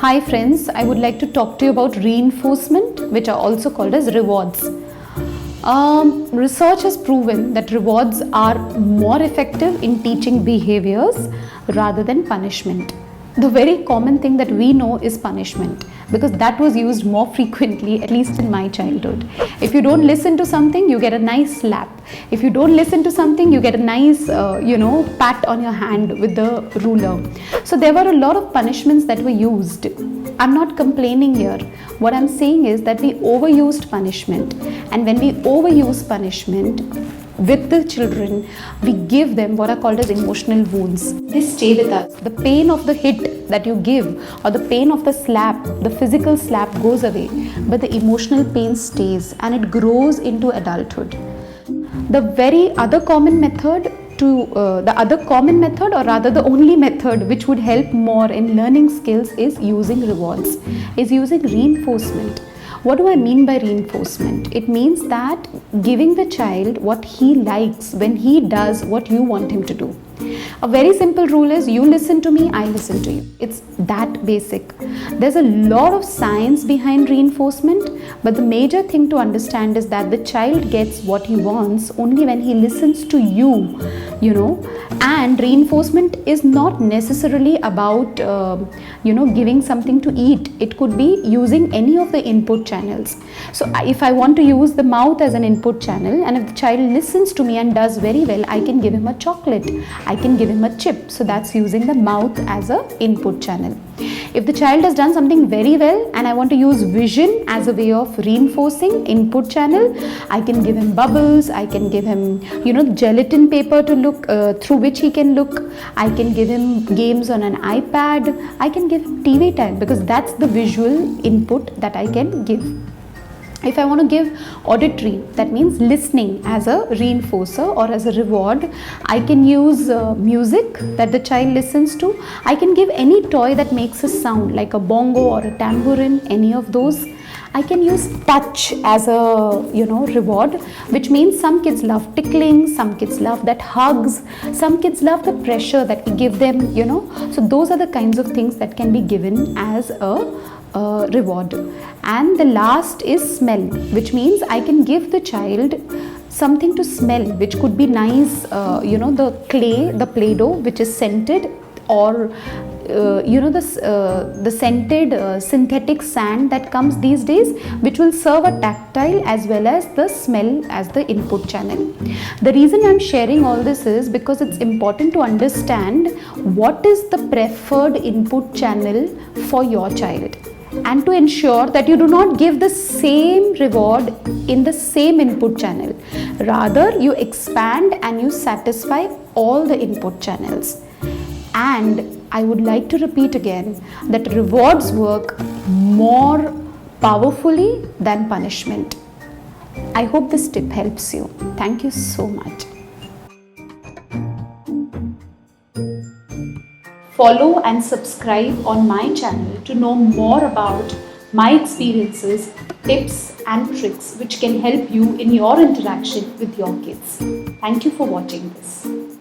Hi friends, I would like to talk to you about reinforcement, which are also called as rewards. Research has proven that rewards are more effective in teaching behaviors rather than punishment. The very common thing that we know is punishment, because that was used more frequently, at least in my childhood. If you don't listen to something, you get a nice slap. If you don't listen to something, you get a nice, pat on your hand with the ruler. So there were a lot of punishments that were used. I'm not complaining here. What I'm saying is that we overused punishment. And when we overuse punishment, with the children, we give them what are called as emotional wounds. They stay with us. The pain of the hit that you give or the pain of the slap, the physical slap goes away, but the emotional pain stays and it grows into adulthood. The very other common method or rather the only method which would help more in learning skills is using rewards, is using reinforcement. What do I mean by reinforcement? It means that giving the child what he likes when he does what you want him to do. A very simple rule is you listen to me, I listen to you. It's that basic. There's a lot of science behind reinforcement, but the major thing to understand is that the child gets what he wants only when he listens to you, and reinforcement is not necessarily about, giving something to eat. It could be using any of the input channels. So if I want to use the mouth as an input channel, and if the child listens to me and does very well, I can give him a chocolate. I can give him a chip. So that's using the mouth as an input channel. If the child has done something very well and I want to use vision as a way of reinforcing input channel, I can give him bubbles, I can give him, gelatin paper to look through which he can look. I can give him games on an iPad. I can give him TV time because that's the visual input that I can give. If I want to give auditory, that means listening as a reinforcer or as a reward, I can use music that the child listens to. I can give any toy that makes a sound like a bongo or a tambourine, any of those. I can use touch as a reward, which means some kids love tickling, some kids love that hugs, some kids love the pressure that we give them, So those are the kinds of things that can be given as a reward. And the last is smell, which means I can give the child something to smell, which could be nice, the clay, the Play-Doh, which is scented, or the scented synthetic sand that comes these days, which will serve a tactile as well as the smell as the input channel. The reason I'm sharing all this is because it's important to understand what is the preferred input channel for your child, and to ensure that you do not give the same reward in the same input channel. Rather, you expand and you satisfy all the input channels. And I would like to repeat again that rewards work more powerfully than punishment. I hope this tip helps you. Thank you so much. Follow and subscribe on my channel to know more about my experiences, tips and tricks which can help you in your interaction with your kids. Thank you for watching this.